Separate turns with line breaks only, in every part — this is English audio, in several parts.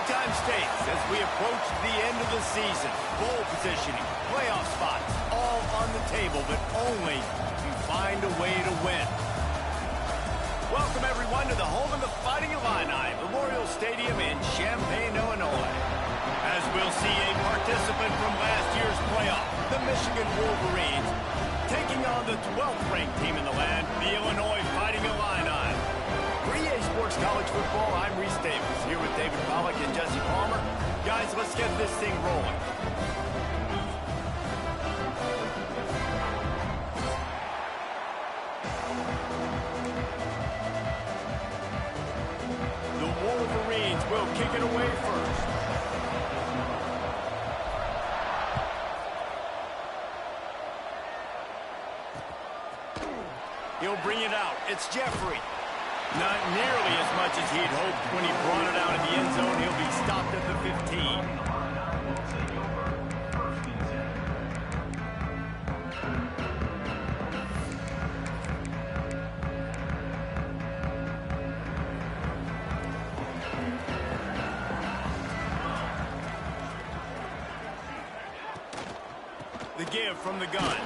big-time stakes as we approach the end of the season. Bowl positioning, playoff spots, all on the table, but only if you find a way to win. Welcome, everyone, to the home of the Fighting Illini, Memorial Stadium in Champaign, Illinois. As we'll see a participant from last year's playoff, the Michigan Wolverines, taking on the 12th-ranked team in the land, the Illinois Fighting Illini. For EA Sports College Football, I'm Reese Davis, here with David Pollack and Jesse Palmer. Guys, let's get this thing rolling. The Wolverines will kick it away first. He'll bring it out. It's Jeffrey. Not nearly as much as he'd hoped when he brought it out of the end zone. He'll be stopped at the 15. The give from the gun.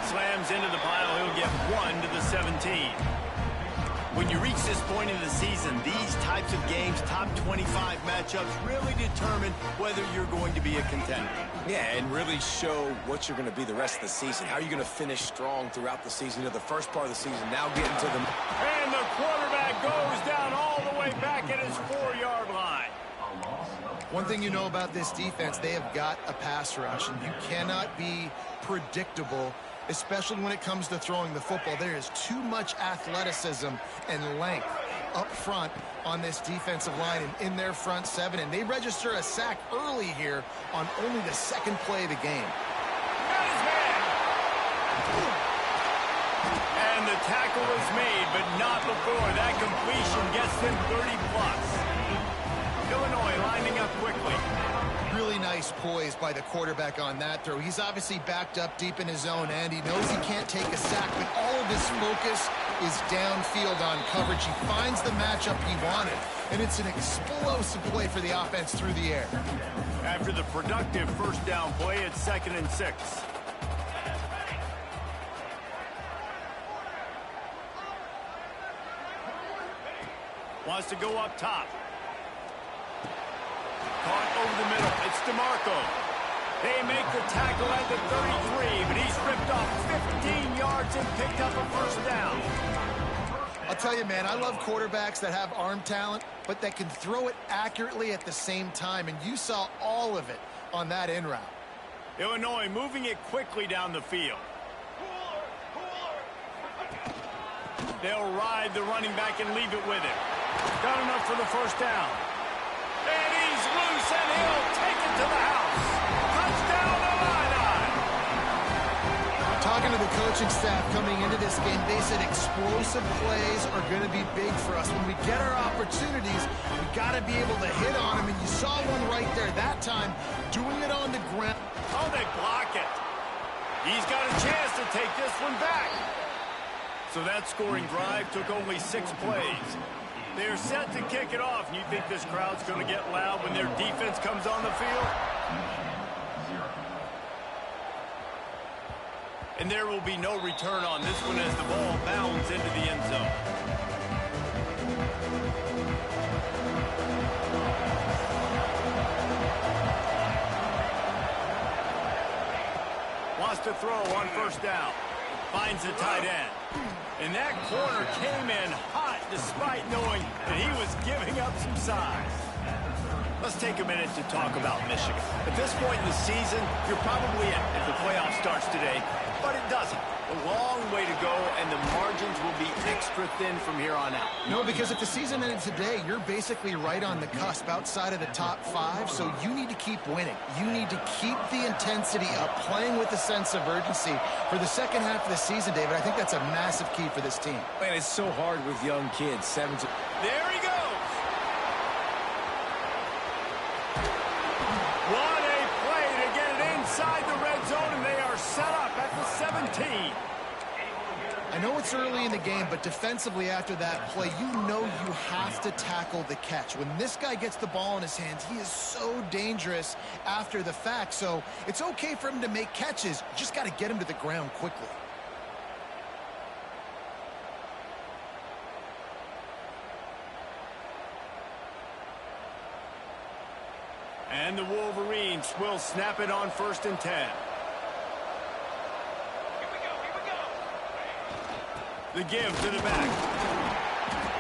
Slams into the pile. He'll get 1 to the 17. When you reach this point in the season, these types of games, top 25 matchups, really determine whether you're going to be a contender.
Yeah, and really show what you're going to be the rest of the season. How are you going to finish strong throughout the season, the first part of the season, now getting to the...
And the quarterback goes down all the way back at his 4-yard line.
One thing you know about this defense, they have got a pass rush, and you cannot be predictable, especially when it comes to throwing the football. There is too much athleticism and length up front on this defensive line and in their front seven, and they register a sack early here on only the second play of the game.
Got his man. And the tackle is made, but not before that completion gets them 30+. Illinois lining up quickly.
Really nice poise by the quarterback on that throw. He's obviously backed up deep in his own end. He knows he can't take a sack, but all of his focus is downfield on coverage. He finds the matchup he wanted, and it's an explosive play for the offense through the air.
After the productive first down play, it's 2nd and 6. Wants to go up top. Caught over the middle. It's DeMarco. They make the tackle at the 33, but he's ripped off 15 yards and picked up a first down.
I'll tell you, man, I love quarterbacks that have arm talent, but that can throw it accurately at the same time, and you saw all of it on that in route.
Illinois moving it quickly down the field. They'll ride the running back and leave it with him. Got enough for the first down. And he's loose, and he'll take it to the house. Touchdown, Illini!
Talking to the coaching staff coming into this game, they said explosive plays are going to be big for us. When we get our opportunities, we got to be able to hit on them, and you saw one right there that time, doing it on the ground.
Oh, they block it. He's got a chance to take this one back. So that scoring drive took only 6 plays. They're set to kick it off, and you think this crowd's going to get loud when their defense comes on the field? And there will be no return on this one as the ball bounds into the end zone. Wants to throw on first down. Finds the tight end. And that corner came in hot despite knowing that he was giving up some size. Let's take a minute to talk about Michigan. At this point in the season, you're probably in if the playoff starts today, but it doesn't. A long way to go, and the margins will be extra thin from here on out.
No, because if the season ended today, you're basically right on the cusp outside of the top 5, so you need to keep winning. You need to keep the intensity up, playing with a sense of urgency for the second half of the season, David. I think that's a massive key for this team.
Man, it's so hard with young kids.
There he goes. What a play to get it inside the red zone, and they are set up at the 17.
I know it's early in the game, but defensively after that play, you know you have to tackle the catch. When this guy gets the ball in his hands, he is so dangerous after the fact. So it's okay for him to make catches. You just got to get him to the ground quickly.
And the Wolverines will snap it on 1st and 10. The give to the back.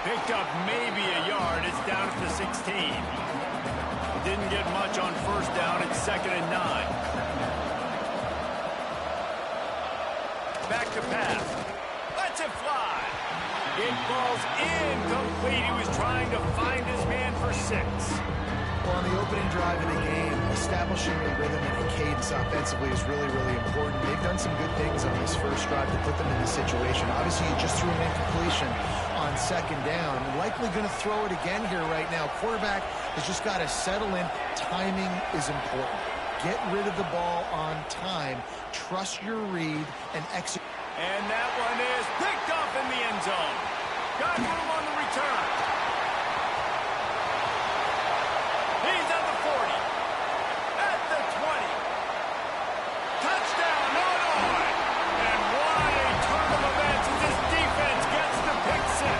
Picked up maybe a yard. It's down at the 16. Didn't get much on 1st down. It's 2nd and 9. Back to pass. Lets it fly. It falls incomplete. He was trying to find his man for 6.
Well, on the opening drive of the game, establishing the rhythm and the cadence offensively is really, really important. They've done some good things on this first drive to put them in this situation. Obviously, you just threw an incompletion on 2nd down. Likely going to throw it again here right now. Quarterback has just got to settle in. Timing is important. Get rid of the ball on time. Trust your read and execute.
And that one is picked off in the end zone. Got room on the return. He's at the 40. At the 20. Touchdown, Illinois. And what a turn of events as this defense gets the pick 6.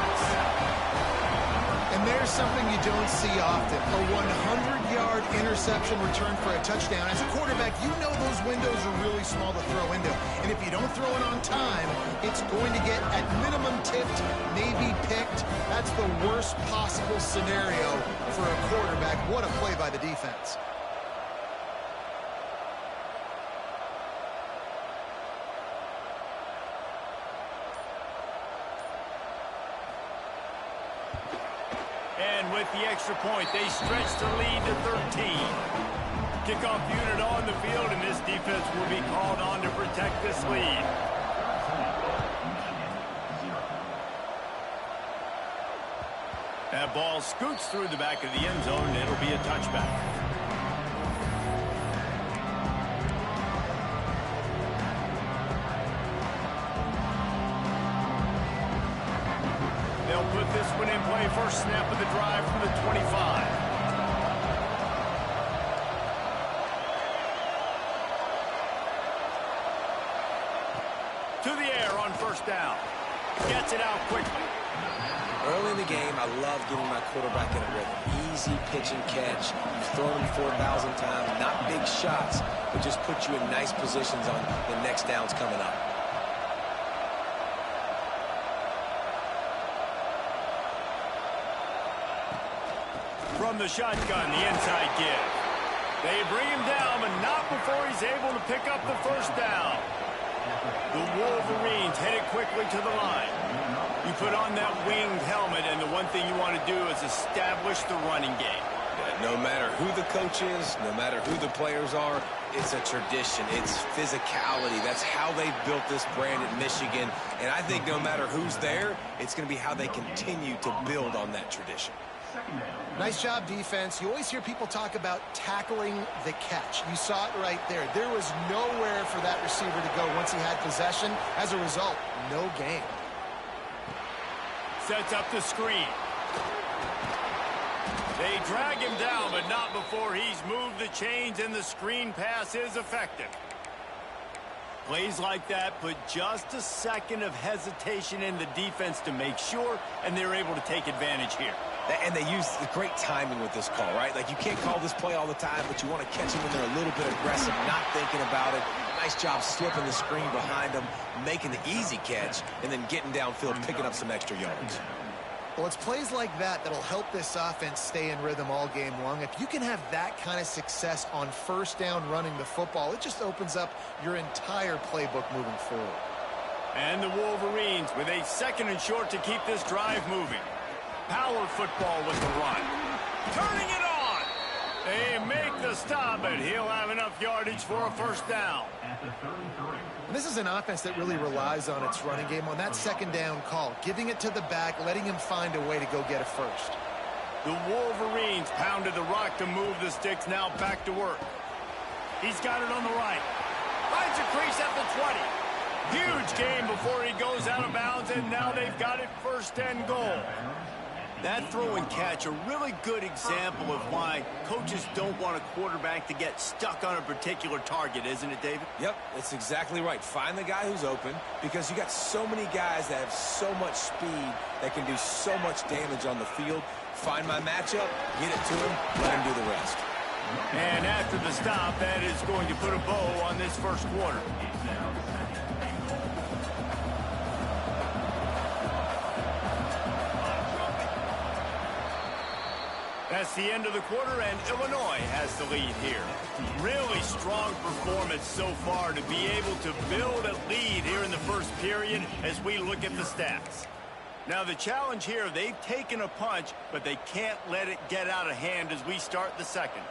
And there's something you don't see often. A 100-yard interception return for a touchdown. As a quarterback, you know those windows are really small to throw into. And if you don't throw it on time, it's going to get at minimum tipped, maybe picked. That's the worst possible scenario for a quarterback. What a play by the defense.
And with the extra point, they stretch the lead to 13. Kickoff unit on the field, and this defense will be called on to protect this lead. That ball scoots through the back of the end zone, and it'll be a touchback. They'll put this one in play. First snap of the drive from the 25. To the air on 1st down. Gets it out quickly.
Early in the game, I love getting my quarterback in a rhythm. Easy pitch and catch. You've thrown him 4,000 times. Not big shots, but just put you in nice positions on the next downs coming up.
From the shotgun, the inside give. They bring him down, but not before he's able to pick up the 1st down. The Wolverines headed quickly to the line. You put on that winged helmet, and the one thing you want to do is establish the running game.
No matter who the coach is, no matter who the players are, it's a tradition. It's physicality. That's how they built this brand at Michigan. And I think no matter who's there, it's going to be how they continue to build on that tradition.
Nice job, defense. You always hear people talk about tackling the catch. You saw it right there. There was nowhere for that receiver to go once he had possession. As a result, no gain.
Sets up the screen. They drag him down, but not before he's moved the chains, and the screen pass is effective. Plays like that put just a second of hesitation in the defense to make sure, and they're able to take advantage here.
And they use the great timing with this call, right? Like, you can't call this play all the time, but you want to catch them when they're a little bit aggressive, not thinking about it. Nice job slipping the screen behind them, making the easy catch, and then getting downfield, picking up some extra yards.
Well, it's plays like that that'll help this offense stay in rhythm all game long. If you can have that kind of success on 1st down running the football, it just opens up your entire playbook moving forward.
And the Wolverines with a 2nd and short to keep this drive moving. Power football with the run. Turning it on. They make the stop, and he'll have enough yardage for a 1st down.
And this is an offense that really relies on its running game on that 2nd down call, giving it to the back, letting him find a way to go get a 1st.
The Wolverines pounded the rock to move the sticks, now back to work. He's got it on the right. Finds a crease at the 20. Huge gain before he goes out of bounds, and now they've got it 1st and goal. That throw and catch, a really good example of why coaches don't want a quarterback to get stuck on a particular target, isn't it, David?
Yep, it's exactly right. Find the guy who's open, because you got so many guys that have so much speed that can do so much damage on the field. Find my matchup, get it to him, let him do the rest.
And after the stop, that is going to put a bow on this 1st quarter. That's the end of the quarter, and Illinois has the lead here. Really strong performance so far to be able to build a lead here in the 1st period as we look at the stats. Now the challenge here, they've taken a punch, but they can't let it get out of hand as we start the 2nd.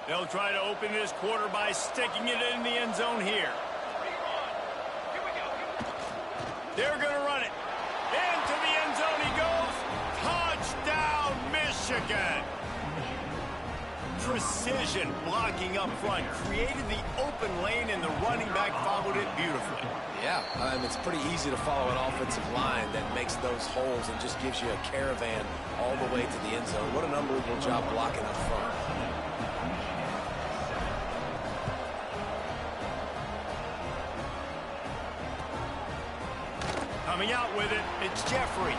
They'll try to open this quarter by sticking it in the end zone here. They're going to run it. Into the end zone he goes. Touchdown, Michigan. Precision blocking up front. Created the open lane, and the running back followed it beautifully.
Yeah, it's pretty easy to follow an offensive line that makes those holes and just gives you a caravan all the way to the end zone. What an unbelievable job blocking up front.
Coming out with it, it's Jeffrey.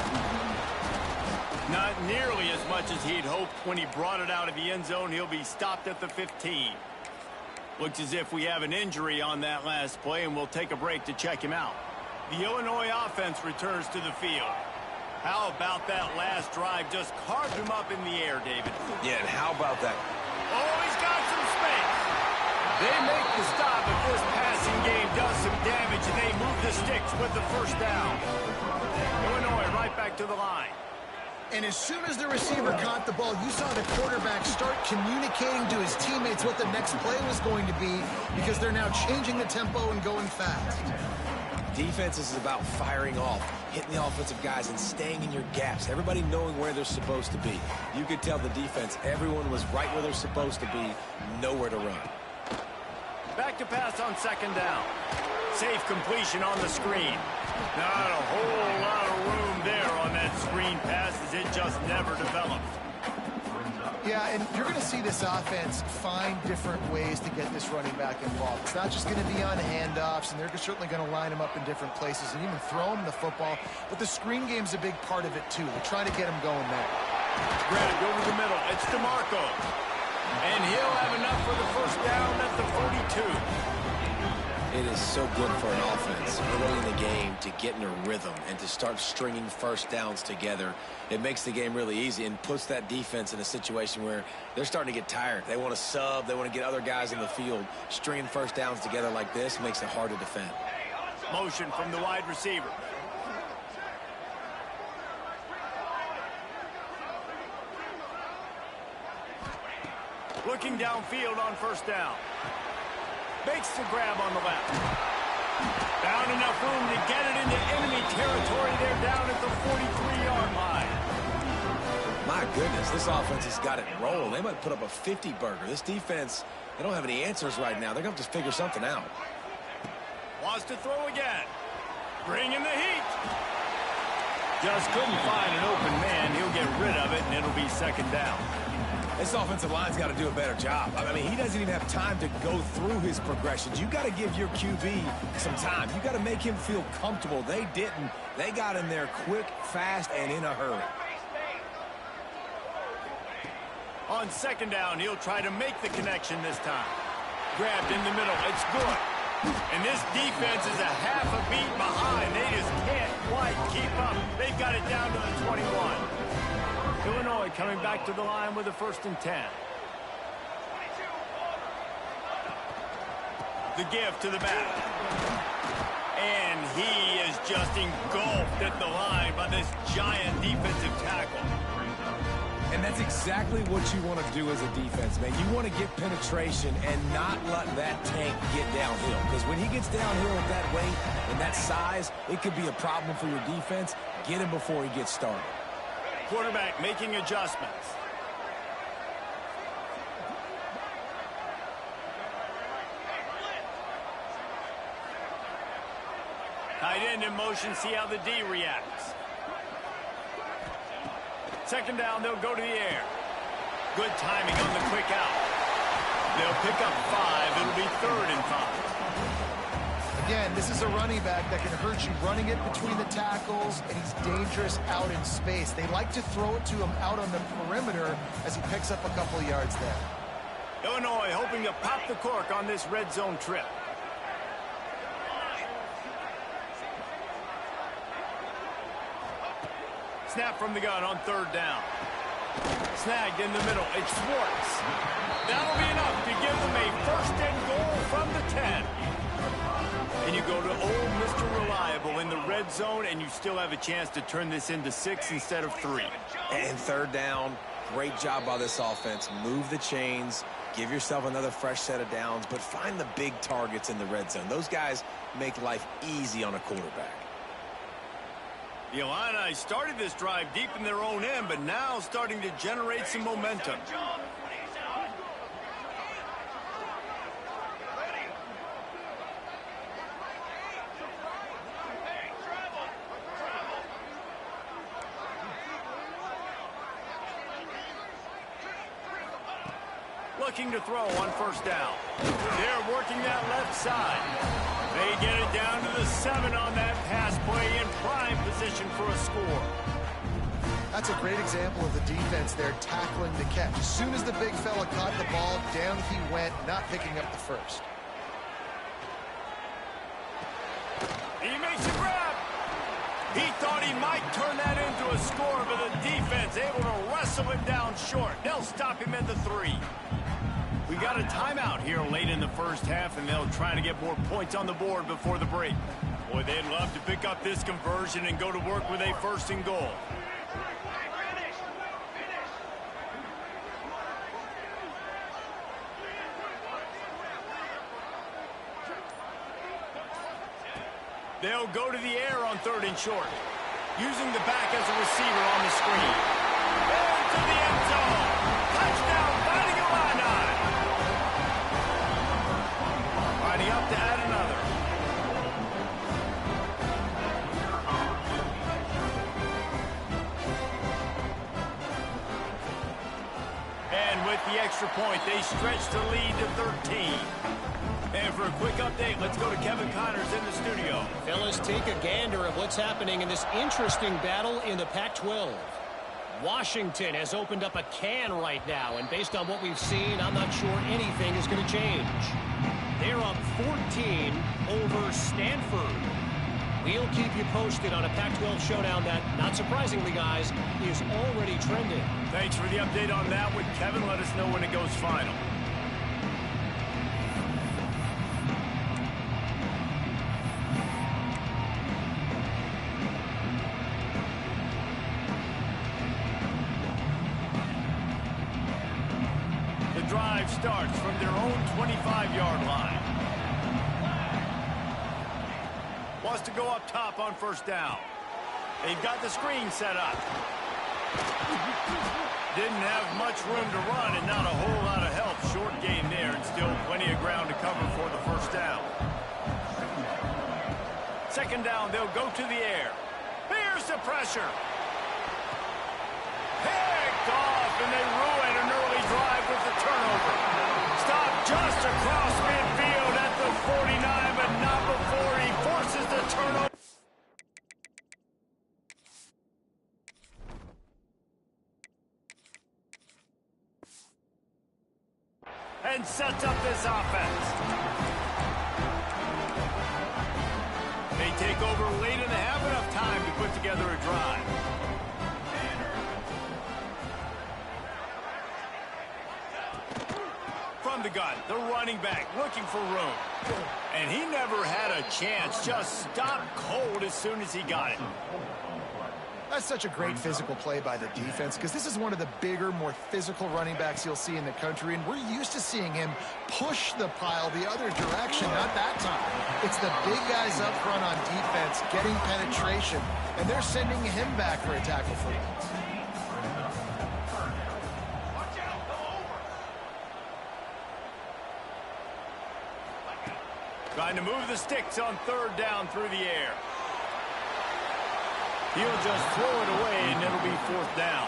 Not nearly as much as he'd hoped when he brought it out of the end zone. He'll be stopped at the 15. Looks as if we have an injury on that last play, and we'll take a break to check him out. The Illinois offense returns to the field. How about that last drive? Just carved him up in the air, David.
Yeah, and how about that?
Oh, he's got some space. They make the stop, but this passing game does some damage, and they move the sticks with the 1st down. Illinois right back to the line.
And as soon as the receiver caught the ball, you saw the quarterback start communicating to his teammates what the next play was going to be, because they're now changing the tempo and going fast.
Defense is about firing off, hitting the offensive guys, and staying in your gaps. Everybody knowing where they're supposed to be. You could tell the defense, everyone was right where they're supposed to be, nowhere to run.
Back to pass on 2nd down. Safe completion on the screen. Not a whole lot of room there on that screen pass, as it just never developed.
Yeah, and you're going to see this offense find different ways to get this running back involved. It's not just going to be on handoffs, and they're certainly going to line him up in different places and even throw him the football. But the screen game's a big part of it, too. They're trying to get him going there.
Grabbed over the middle. It's DeMarco. And he'll have enough for the 1st down at the 42.
It is so good for an offense early in the game to get in a rhythm and to start stringing 1st downs together. It makes the game really easy and puts that defense in a situation where they're starting to get tired. They want to sub. They want to get other guys in the field. Stringing 1st downs together like this makes it hard to defend.
Motion from the wide receiver. Looking downfield on 1st down. Makes the grab on the left. Found enough room to get it into enemy territory. They're down at the 43-yard line.
My goodness, this offense has got it rolling. They might put up a 50-burger. This defense, they don't have any answers right now. They're going to have to figure something out.
Wants to throw again. Bringing the heat. Just couldn't find an open man. He'll get rid of it, and it'll be 2nd down.
This offensive line's got to do a better job. I mean, he doesn't even have time to go through his progressions. You got to give your QB some time. You got to make him feel comfortable. They didn't. They got in there quick, fast, and in a hurry.
On 2nd down, he'll try to make the connection this time. Grabbed in the middle. It's good. And this defense is a half a beat behind. They just can't quite keep up. They've got it down to the 21. Illinois coming back to the line with a 1st and 10. The give to the back. And he is just engulfed at the line by this giant defensive tackle.
And that's exactly what you want to do as a defense, man. You want to get penetration and not let that tank get downhill. Because when he gets downhill with that weight and that size, it could be a problem for your defense. Get him before he gets started.
Quarterback making adjustments. Tight end in motion, see how the D reacts. Second down, they'll go to the air. Good timing on the quick out. They'll pick up 5. It'll be 3rd and 5.
Again, this is a running back that can hurt you running it between the tackles, and he's dangerous out in space. They like to throw it to him out on the perimeter as he picks up a couple of yards there.
Illinois hoping to pop the cork on this red zone trip. Snap from the gun on 3rd down. Snagged in the middle. It's Schwartz. That'll be enough to give them a 1st and goal from the 10. And you go to old Mr. Reliable in the red zone, and you still have a chance to turn this into 6 instead of 3.
And 3rd down, great job by this offense. Move the chains, give yourself another fresh set of downs, but find the big targets in the red zone. Those guys make life easy on a quarterback.
The Illini started this drive deep in their own end, but now starting to generate some momentum. Looking to throw on 1st down. They're working that left side. They get it down to the 7 on that pass play in prime position for a score.
That's a great example of the defense there tackling the catch. As soon as the big fella caught the ball, down he went, not picking up the 1st.
He makes a grab. He thought he might turn that into a score, but the defense able to wrestle him down short. They'll stop him at the 3. We got a timeout here late in the 1st half, and they'll try to get more points on the board before the break. Boy, they'd love to pick up this conversion and go to work with a 1st and goal. They'll go to the air on 3rd and short, using the back as a receiver on the screen. Into the end zone. Touchdown, Fighting Illini. Lining up to add another. And with the extra point, they stretch the lead to 13. And for a quick update, let's go to Kevin Connors in the studio.
Fellas, take a gander of what's happening in this interesting battle in the Pac-12. Washington has opened up a can right now, and based on what we've seen, I'm not sure anything is going to change. They're up 14 over Stanford. We'll keep you posted on a Pac-12 showdown that, not surprisingly, guys, is already trending.
Thanks for the update on that one, Kevin. Let us know when it goes final. The drive starts from their own 25-yard line. Wants to go up top on 1st down. They've got the screen set up. Didn't have much room to run and not a whole lot of help. Short game there and still plenty of ground to cover for the 1st down. 2nd down, they'll go to the air. Here's the pressure. Picked off, and they ruin an early drive with the turnover. Stopped just across midfield at the 49, but not before he forces the turnover. And sets up this offense. They take over late and they have enough time to put together a drive. From the gun, the running back looking for room. And he never had a chance, just stopped cold as soon as he got it.
That's such a great physical play by the defense because this is one of the bigger, more physical running backs you'll see in the country, and we're used to seeing him push the pile the other direction, not that time. It's the big guys up front on defense getting penetration, and they're sending him back for a tackle for loss.
Trying to move the sticks on 3rd down through the air. He'll just throw it away, and it'll be 4th down.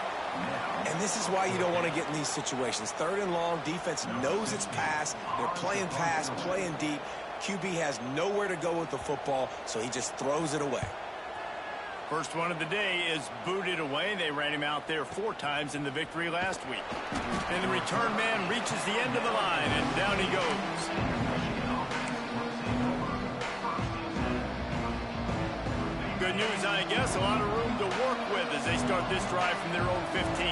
And this is why you don't want to get in these situations. 3rd and long, defense knows it's pass. They're playing pass, playing deep. QB has nowhere to go with the football, so he just throws it away.
First one of the day is booted away. They ran him out there 4 times in the victory last week. And the return man reaches the end of the line, and down he goes. Good news, I guess. A lot of room to work with as they start this drive from their own 15.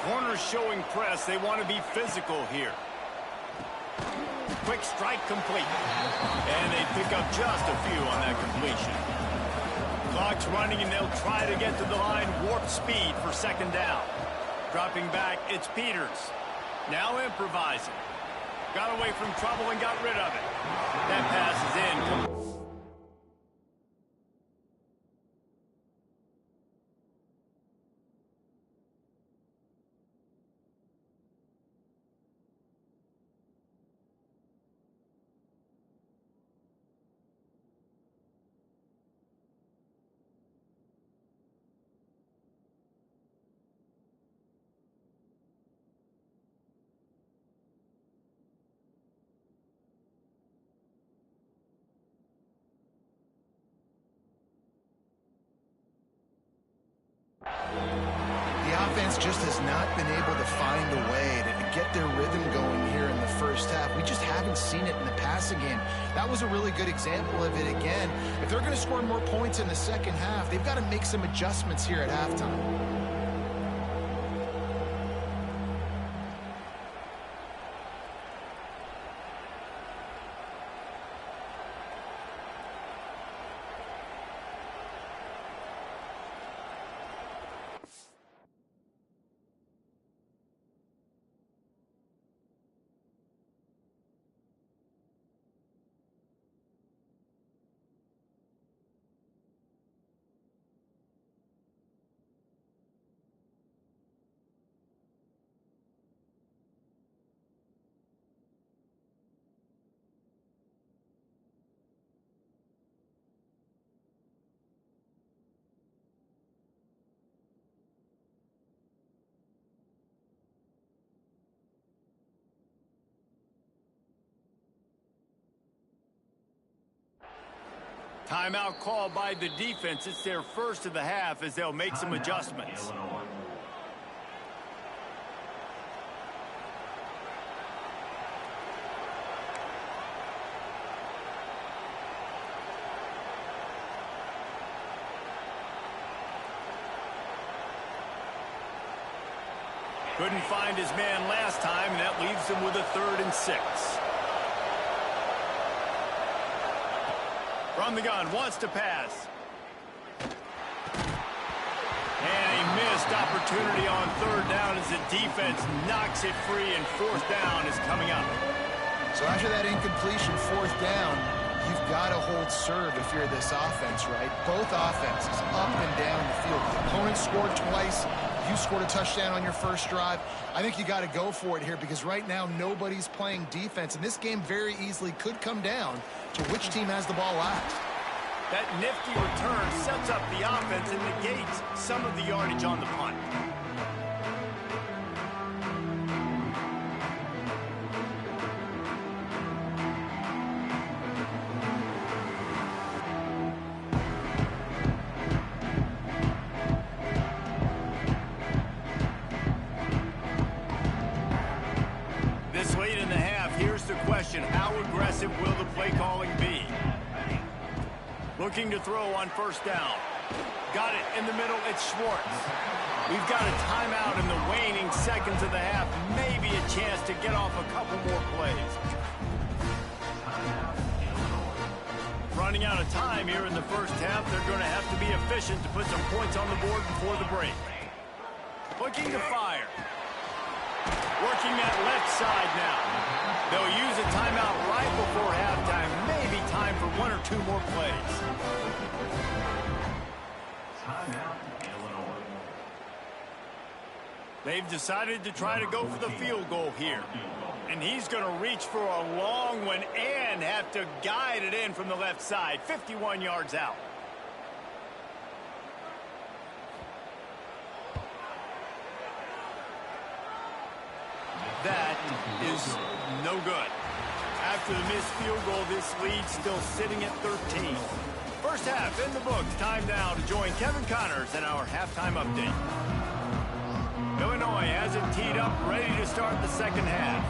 Corners showing press. They want to be physical here. Quick strike complete. And they pick up just a few on that completion. Clock's running, and they'll try to get to the line warp speed for 2nd down. Dropping back, it's Peters. Now improvising. Got away from trouble and got rid of it. That pass is in.
The offense just has not been able to find a way to get their rhythm going here in the first half. We just haven't seen it in the passing game. That was a really good example of it again. If they're going to score more points in the second half, they've got to make some adjustments here at halftime.
Timeout called by the defense. It's their first of the half as they'll make some adjustments. Couldn't find his man last time, and that leaves him with a 3rd and 6. From the gun, wants to pass. And a missed opportunity on 3rd down as the defense knocks it free, and 4th down is coming up.
So after that incompletion, 4th down, you've got to hold serve if you're this offense, right? Both offenses up and down the field. The opponent scored twice. You scored a touchdown on your first drive. I think you got to go for it here because right now nobody's playing defense, and this game very easily could come down to which team has the ball last.
That nifty return sets up the offense and negates some of the yardage on the punt. This late in the half, here's the question: how aggressive will the play calling be? Looking to throw on 1st down. Got it in the middle. It's Schwartz. We've got a timeout in the waning seconds of the half. Maybe a chance to get off a couple more plays. Running out of time here in the first half. They're going to have to be efficient to put some points on the board before the break. Looking to fire. Working that left side now. They'll use a timeout right before halftime. Maybe time for 1 or 2 more plays. They've decided to try to go for the field goal here. And he's going to reach for a long one and have to guide it in from the left side. 51 yards out. That is no good. After the missed field goal, this lead's still sitting at 13. First half in the books. Time now to join Kevin Connors in our halftime update. Illinois has it teed up, ready to start the second half.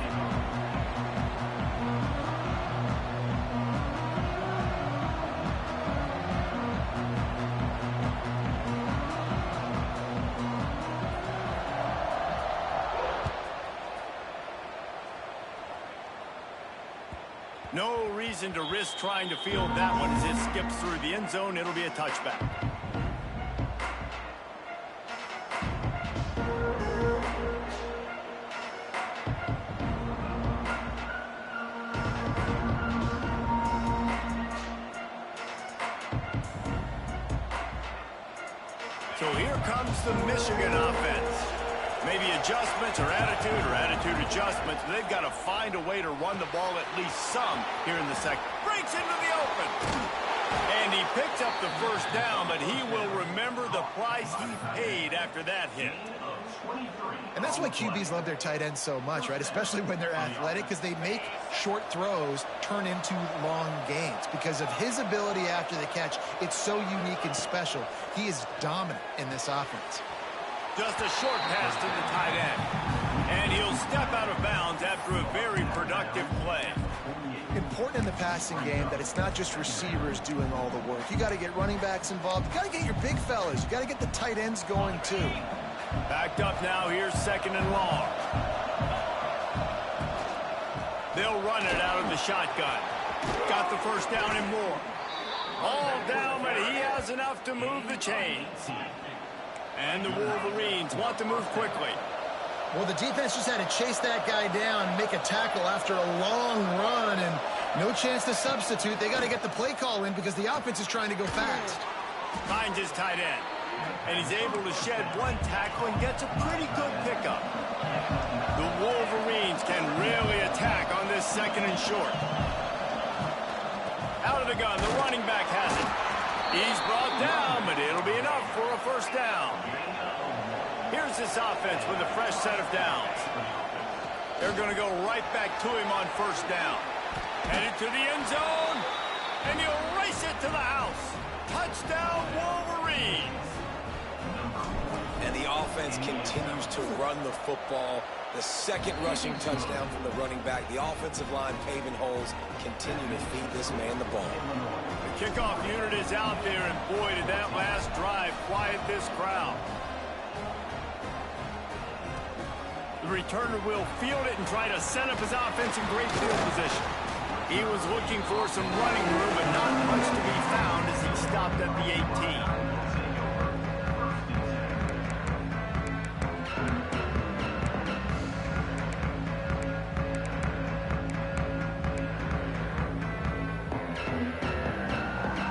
No reason to risk trying to field that one as it skips through the end zone. It'll be a touchback. So here comes the Michigan offense. Maybe adjustments or attitude adjustments. But they've got to find a way to run the ball at least some here in the second. Breaks into the open. And he picks up the first down, but he will remember the price he paid after that hit.
And that's why QBs love their tight ends so much, right? Especially when they're athletic, because they make short throws turn into long gains. Because of his ability after the catch, it's so unique and special. He is dominant in this offense.
Just a short pass to the tight end. And he'll step out of bounds after a very productive play.
Important in the passing game that it's not just receivers doing all the work. You got to get running backs involved. You got to get your big fellas. You got to get the tight ends going too.
Backed up now. Here's second and long. They'll run it out of the shotgun. Got the first down and more. All down, but he has enough to move the chains. And the Wolverines want to move quickly.
Well, the defense just had to chase that guy down, make a tackle after a long run, and no chance to substitute. They got to get the play call in because the offense is trying to go fast.
Finds his tight end. And he's able to shed one tackle and gets a pretty good pickup. The Wolverines can really attack on this second and short. Out of the gun, the running back has it. He's brought down, but it'll be enough for a first down. Here's this offense with a fresh set of downs. They're going to go right back to him on first down. Headed to the end zone, and he'll race it to the house. Touchdown, Wolverines.
And the offense continues to run the football. The second rushing touchdown from the running back. The offensive line paving holes, continue to feed this man the ball.
The kickoff unit is out there, and boy, did that last drive quiet this crowd. The returner will field it and try to set up his offense in great field position. He was looking for some running room, but not much to be found as he stopped at the 18.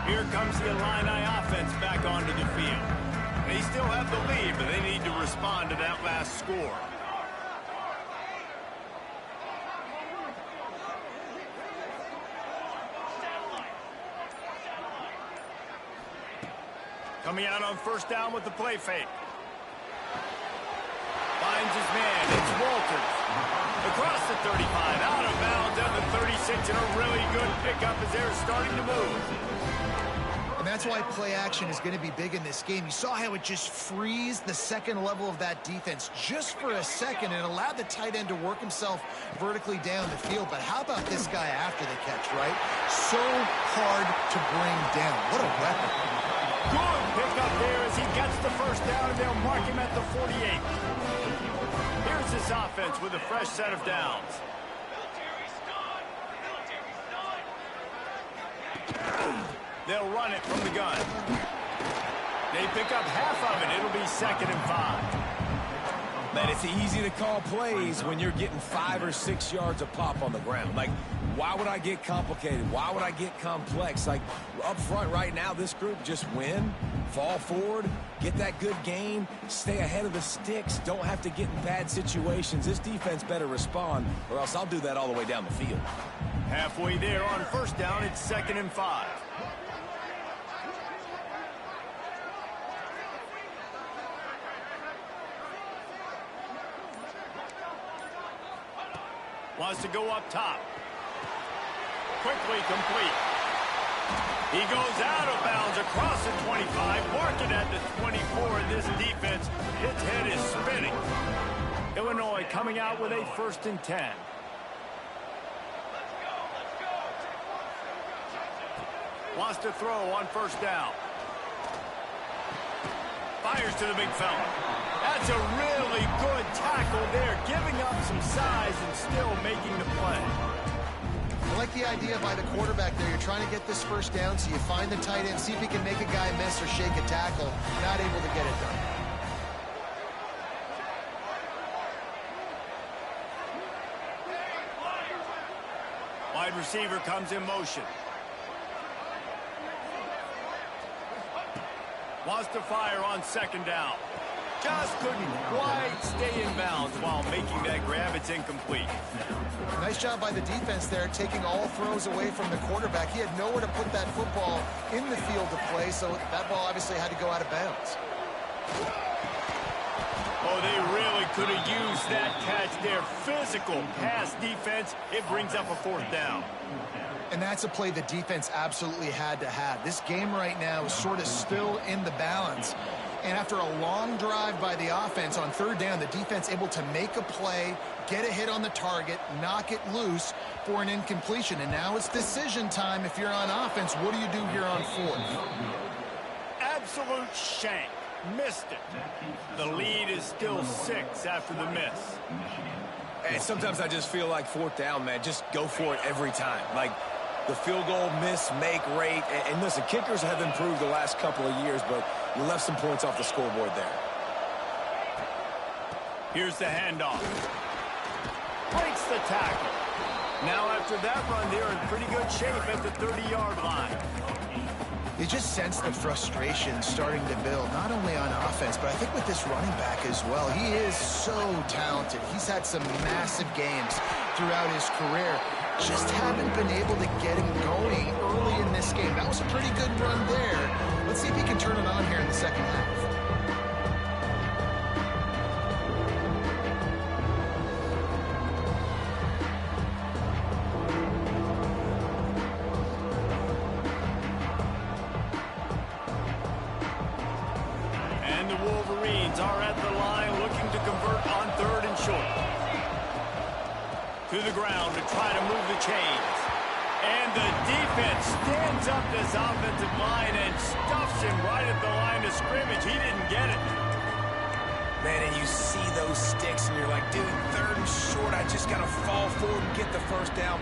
Here comes the Illini offense back onto the field. They still have the lead, but they need to respond to that last score. Coming out on first down with the play fake. Finds his man. It's Walters. Across the 35, out of bounds at the 36, and a really good pickup as they're starting to move.
And that's why play action is going to be big in this game. You saw how it just freezed the second level of that defense just for a second and allowed the tight end to work himself vertically down the field. But how about this guy after the catch, right? So hard to bring down. What a weapon.
Good pickup there as he gets the first down, and they'll mark him at the 48. Here's this offense with a fresh set of downs. They'll run it from the gun. They pick up half of it. It'll be 2nd and 5.
Man, it's easy to call plays when you're getting 5 or 6 yards of pop on the ground. Like, why would I get complicated? Why would I get complex? Like, up front right now, this group just win, fall forward, get that good gain, stay ahead of the sticks, don't have to get in bad situations. This defense better respond, or else I'll do that all the way down the field.
Halfway there on first down, it's 2nd and 5. Wants to go up top. Quickly complete. He goes out of bounds across the 25, marked it at the 24. This defense, its head is spinning. Illinois coming out with a 1st and 10. Wants to throw on 1st down. Fires to the big fella. That's a really good tackle there, giving up some size and still making the play.
I like the idea by the quarterback there. You're trying to get this 1st down, so you find the tight end, see if he can make a guy miss or shake a tackle. Not able to get it done.
Wide receiver comes in motion. Wants to fire on 2nd down. Just couldn't quite stay in bounds while making that grab. It's incomplete.
Nice job by the defense there, taking all throws away from the quarterback. He had nowhere to put that football in the field to play, so that ball obviously had to go out of bounds.
Oh, they really could have used that catch there. Physical pass defense. It brings up a 4th down.
And that's a play the defense absolutely had to have. This game right now is sort of still in the balance. And after a long drive by the offense on 3rd down, the defense able to make a play, get a hit on the target, knock it loose for an incompletion. And now it's decision time. If you're on offense, what do you do here on 4th?
Absolute shank. Missed it. The lead is still 6 after the miss.
And sometimes I just feel like 4th down, man. Just go for it every time. Like the field goal miss, make rate. And listen, kickers have improved the last couple of years, but you left some points off the scoreboard there.
Here's the handoff. Breaks the tackle. Now after that run, they're in pretty good shape at the 30-yard line.
You just sense the frustration starting to build, not only on offense, but I think with this running back as well. He is so talented. He's had some massive games throughout his career. Just haven't been able to get him going early in this game. That was a pretty good run there. Let's see if he can turn it on here in the 2nd half.
Are at the line looking to convert on 3rd and short. To the ground to try to move the chains. And the defense stands up this offensive line and stuffs him right at the line of scrimmage. He didn't get it.
Man, and you see those sticks and you're like, dude, 3rd and short, I just got to fall forward and get the 1st down.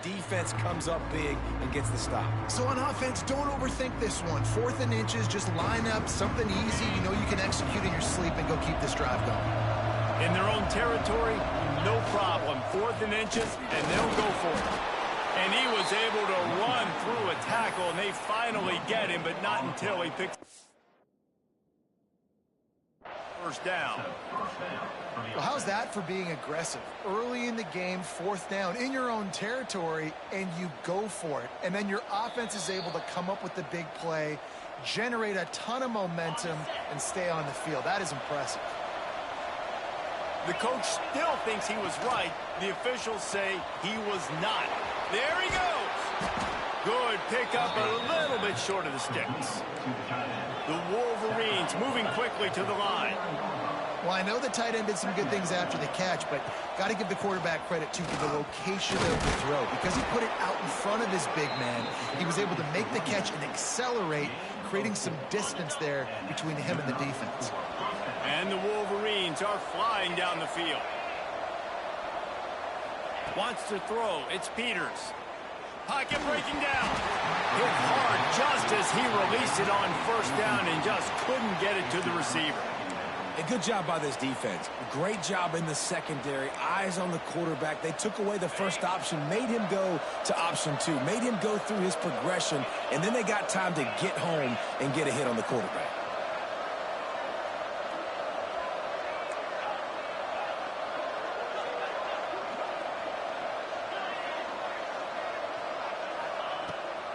The defense comes up big and gets the stop.
So on offense, don't overthink this one. 4th and inches, just line up something easy. You know you can execute in your sleep and go keep this drive going.
In their own territory, no problem. 4th and inches, and they'll go for it. And he was able to run through a tackle, and they finally get him, but not until he picks 1st down.
Well, how's that for being aggressive? Early in the game, 4th down, in your own territory, and you go for it. And then your offense is able to come up with the big play, generate a ton of momentum, and stay on the field. That is impressive.
The coach still thinks he was right. The officials say he was not. There he goes. Good pickup, a little bit short of the sticks. The Wolverines moving quickly to the line.
Well, I know the tight end did some good things after the catch, but got to give the quarterback credit, too, for the location of the throw. Because he put it out in front of his big man, he was able to make the catch and accelerate, creating some distance there between him and the defense.
And the Wolverines are flying down the field. Wants to throw. It's Peters. Pocket breaking down. Hit hard just as he released it on first down and just couldn't get it to the receiver.
A good job by this defense. Great job in the secondary. Eyes on the quarterback. They took away the first option, made him go to option 2, made him go through his progression, and then they got time to get home and get a hit on the quarterback.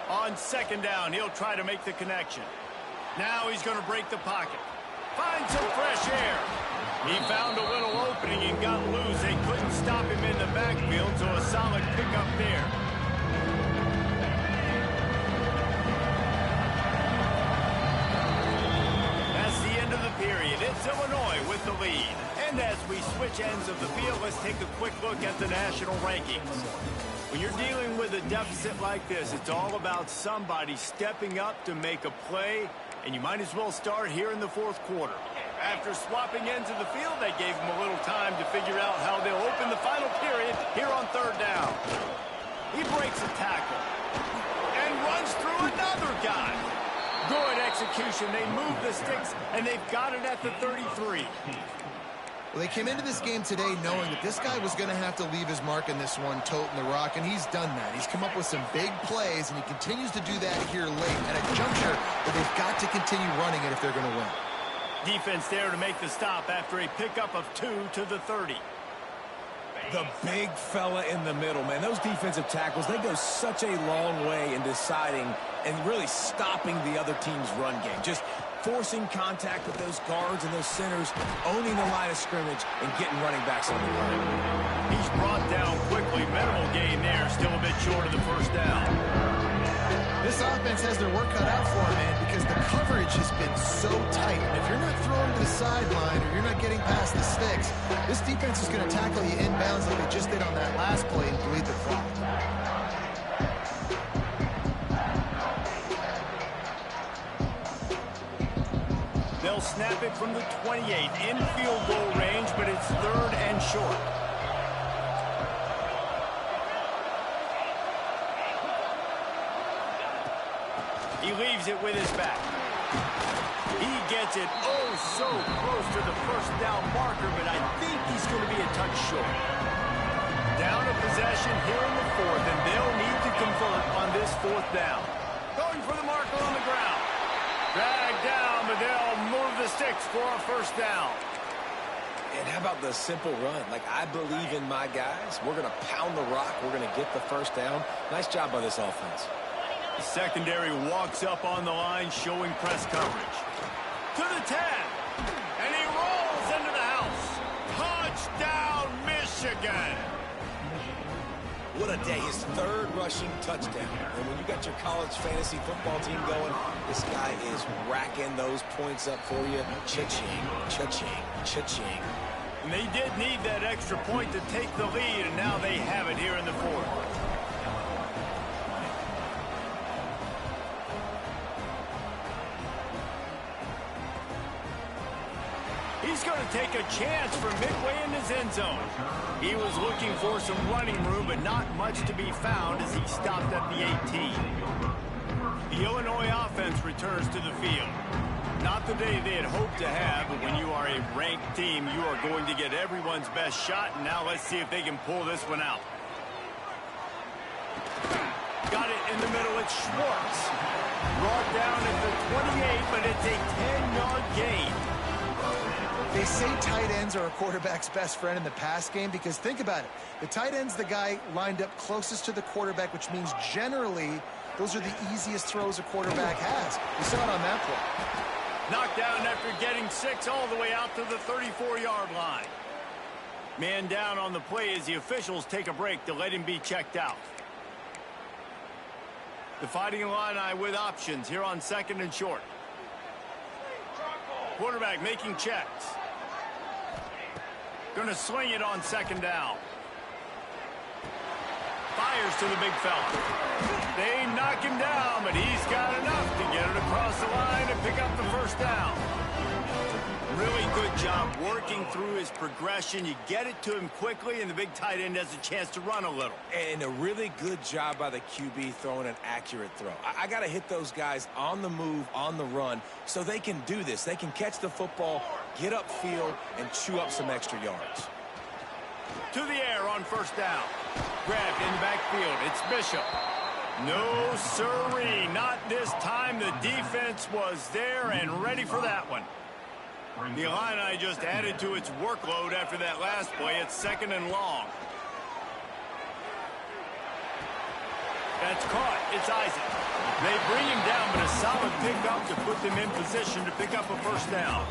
On second down, he'll try to make the connection. Now he's going to break the pocket. Find some fresh air. He found a little opening and got loose. They couldn't stop him in the backfield, so a solid pickup there. That's the end of the period. It's Illinois with the lead. And as we switch ends of the field, let's take a quick look at the national rankings. When you're dealing with a deficit like this, it's all about somebody stepping up to make a play, and you might as well start here in the fourth quarter. After swapping ends of the field, they gave him a little time to figure out how they'll open the final period here on third down. He breaks a tackle and runs through another guy. Good execution. They move the sticks, and they've got it at the 33.
Well, they came into this game today knowing that this guy was going to have to leave his mark in this one, toting the rock, and he's done that. He's come up with some big plays, and he continues to do that here late at a juncture that they've got to continue running it if they're going to win.
Defense there to make the stop after a pickup of 2 to the 30.
The big fella in the middle, man. Those defensive tackles, they go such a long way in deciding and really stopping the other team's run game. Just forcing contact with those guards and those centers, owning the line of scrimmage, and getting running backs on the run.
He's brought down quickly. Minimal gain there. Still a bit short of the first down.
This offense has their work cut out for them, man, because the coverage has been so tight. And if you're not throwing to the sideline or you're not getting past the sticks, this defense is going to tackle you inbounds like they just did on that last play and bleed the clock.
They'll snap it from the 28 in field goal range, but it's third and short. He leaves it with his back. He gets it oh so close to the first down marker, but I think he's going to be a touch short. Down a possession here in the fourth, and they'll need to convert on this fourth down. Going for the marker on the ground. Dragged down, but they'll move the sticks for a first down.
And how about the simple run? Like, I believe in my guys. We're going to pound the rock. We're going to get the first down. Nice job by this offense.
The secondary walks up on the line, showing press coverage. To the 10. And he rolls into the house. Touchdown, Michigan.
What a day. His third rushing touchdown. And when you got your college fantasy football team going, this guy is racking those points up for you. Cha-ching, cha-ching, cha-ching.
And they did need that extra point to take the lead, and now they have it here in the fourth. He's going to take a chance from midway in his end zone. He was looking for some running room, but not much to be found as he stopped at the 18. The Illinois offense returns to the field. Not the day they had hoped to have, but when you are a ranked team, you are going to get everyone's best shot, and now let's see if they can pull this one out. Got it in the middle, it's Schwartz. Brought down at the 28, but it's a 10-yard gain.
They say tight ends are a quarterback's best friend in the pass game because think about it. The tight end's the guy lined up closest to the quarterback, which means generally those are the easiest throws a quarterback has. We saw it on that play.
Knocked down after getting 6 all the way out to the 34-yard line. Man down on the play as the officials take a break to let him be checked out. The Fighting Illini with options here on 2nd and short. Quarterback making checks. Going to sling it on 2nd down. Fires to the big fella. They knock him down, but he's got enough to get it across the line and pick up the first down. Really good job working through his progression. You get it to him quickly, and the big tight end has a chance to run a little.
And a really good job by the QB throwing an accurate throw. I got to hit those guys on the move, on the run, so they can do this. They can catch the football, get upfield, and chew up some extra yards.
To the air on 1st down. Grabbed in the backfield. It's Bishop. No siree. Not this time. The defense was there and ready for that one. The Illini just added to its workload after that last play. It's 2nd and long. That's caught. It's Isaac. They bring him down, but a solid pickup to put them in position to pick up a first down.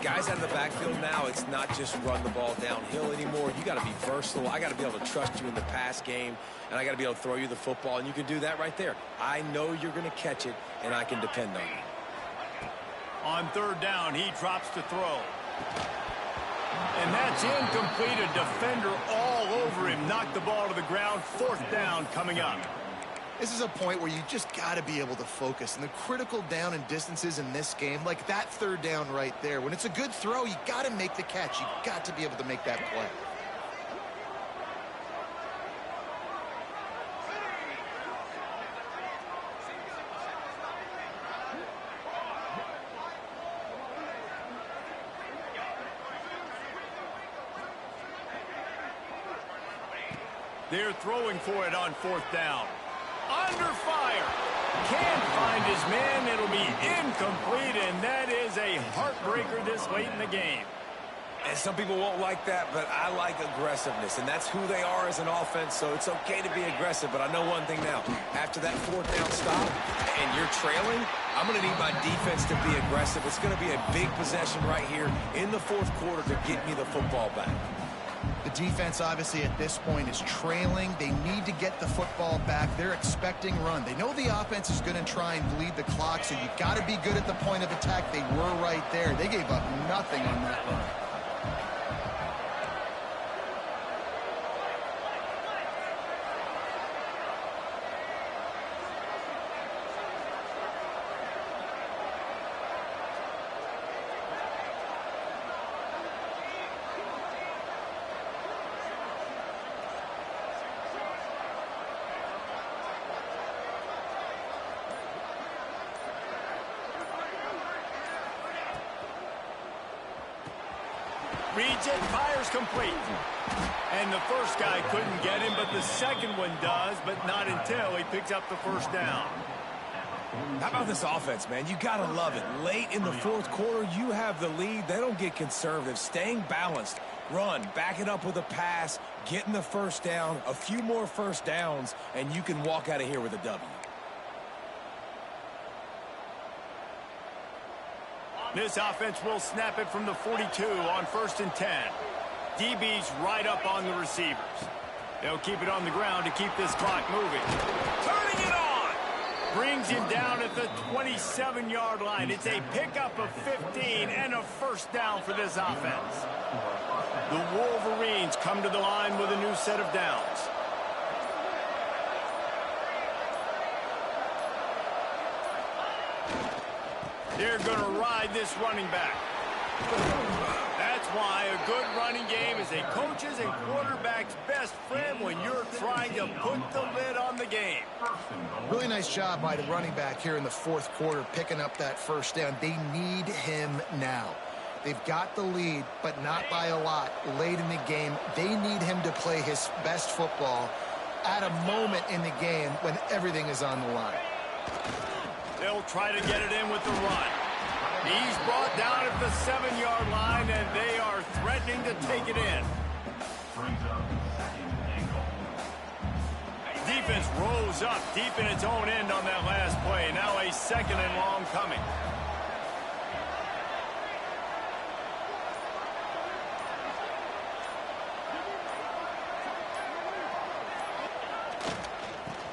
Guys out of the backfield now, it's not just run the ball downhill anymore. You got to be versatile. I got to be able to trust you in the pass game, and I got to be able to throw you the football, and you can do that right there. I know you're going to catch it, and I can depend on you.
On 3rd down, he drops to throw. And that's incomplete. A defender all over him. Knocked the ball to the ground. 4th down coming up.
This is a point where you just got to be able to focus. And the critical down and distances in this game, like that 3rd down right there, when it's a good throw, you got to make the catch. You got to be able to make that play.
They're throwing for it on 4th down. Under fire. Can't find his man. It'll be incomplete, and that is a heartbreaker this late in the game.
And some people won't like that, but I like aggressiveness, and that's who they are as an offense, so it's okay to be aggressive. But I know one thing now. After that 4th down stop and you're trailing, I'm going to need my defense to be aggressive. It's going to be a big possession right here in the 4th quarter to get me the football back.
The defense, obviously, at this point is trailing. They need to get the football back. They're expecting run. They know the offense is going to try and bleed the clock, so you got to be good at the point of attack. They were right there. They gave up nothing on that run.
Reads it, fires complete. And the first guy couldn't get him, but the second one does, but not until he picks up the first down.
How about this offense, man? You got to love it. Late in the 4th quarter, you have the lead. They don't get conservative. Staying balanced. Run, back it up with a pass, getting the first down, a few more first downs, and you can walk out of here with a W.
This offense will snap it from the 42 on 1st and 10. DB's right up on the receivers. They'll keep it on the ground to keep this clock moving. Turning it on! Brings him down at the 27-yard line. It's a pickup of 15 and a first down for this offense. The Wolverines come to the line with a new set of downs. They're going to ride this running back. That's why a good running game is a coach's and quarterback's best friend when you're trying to put the lid on the game.
Really nice job by the running back here in the 4th quarter, picking up that first down. They need him now. They've got the lead, but not by a lot late in the game. They need him to play his best football at a moment in the game when everything is on the line.
They'll try to get it in with the run. He's brought down at the 7-yard line, and they are threatening to take it in. Defense rose up deep in its own end on that last play. Now a 2nd and long coming.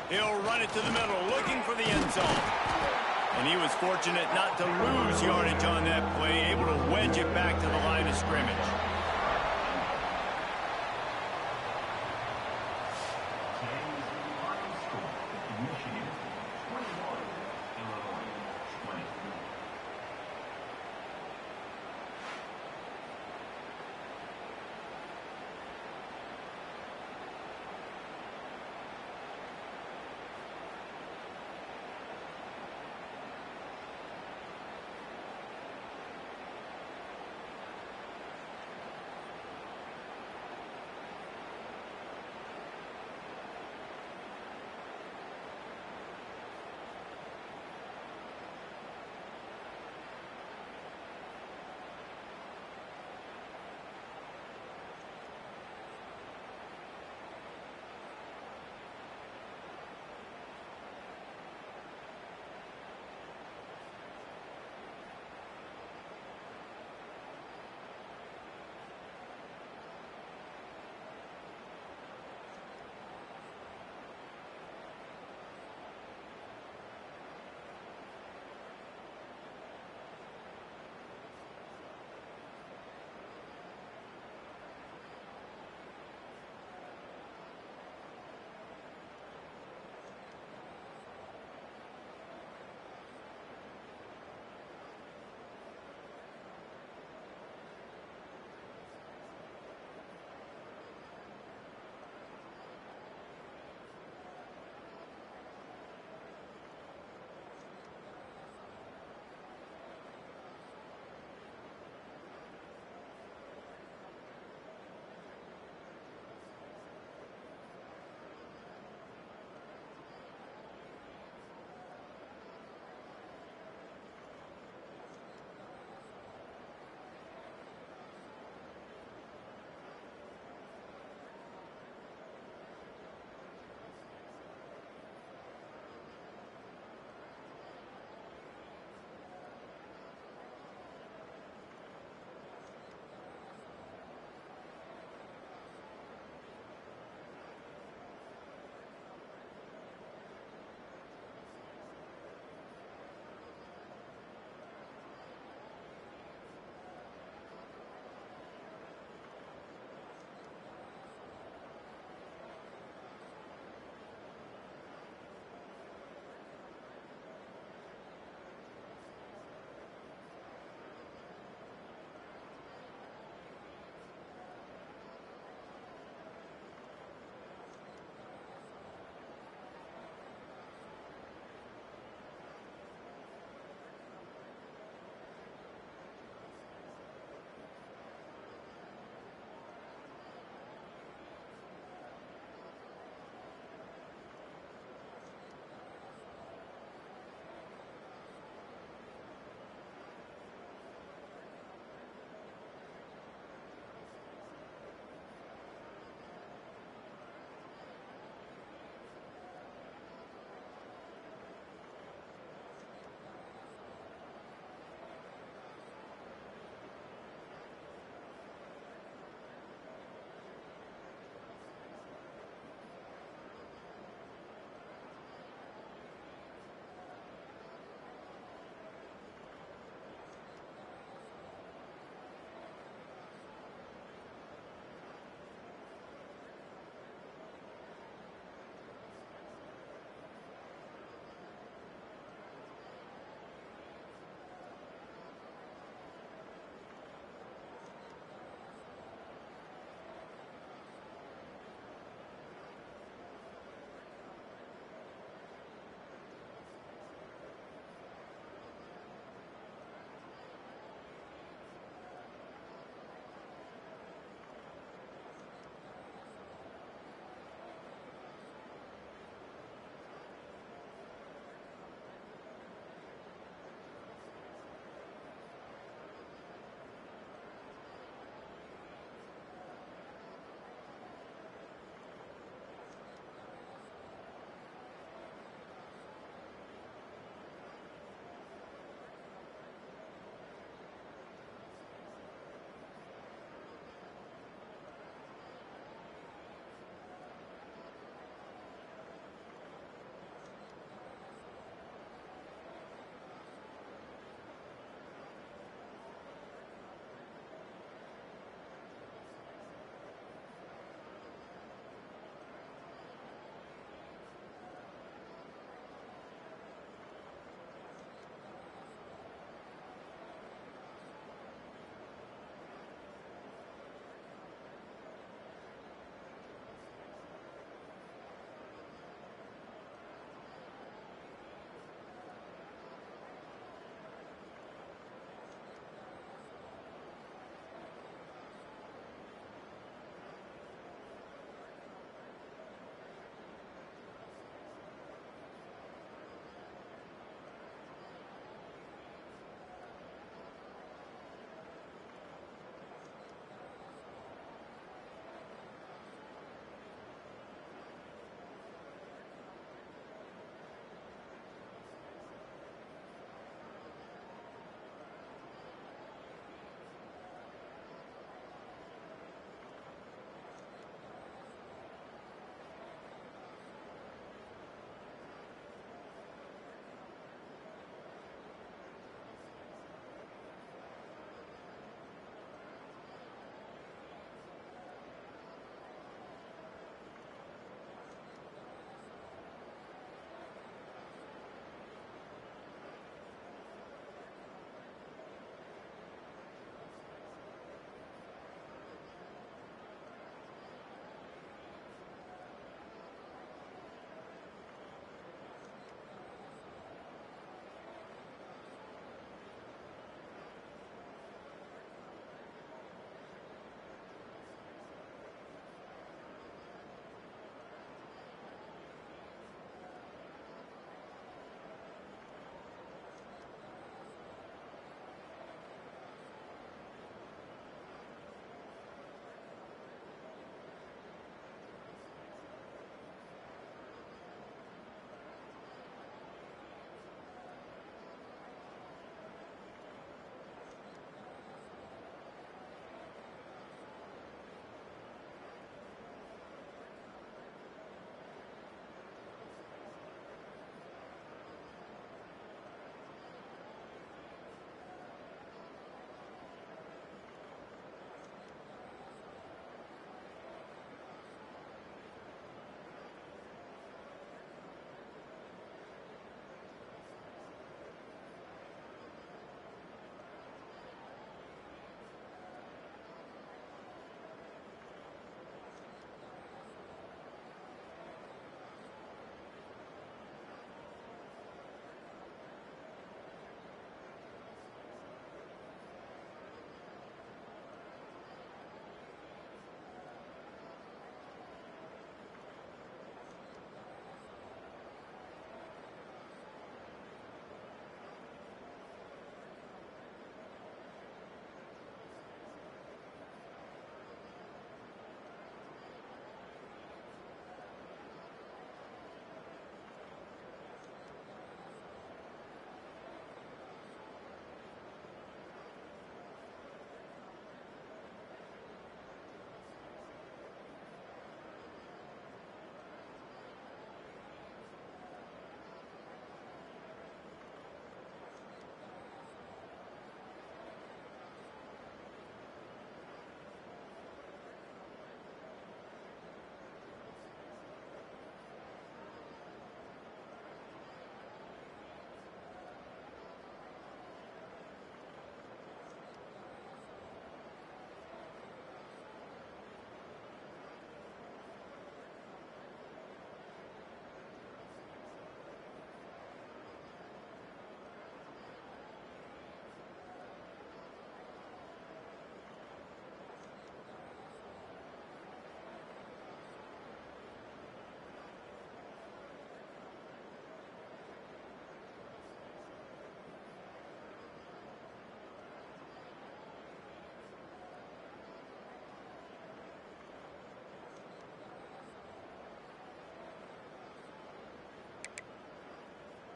He'll run it to the middle, looking for the end zone. And he was fortunate not to lose yardage on that play, able to wedge it back to the line of scrimmage.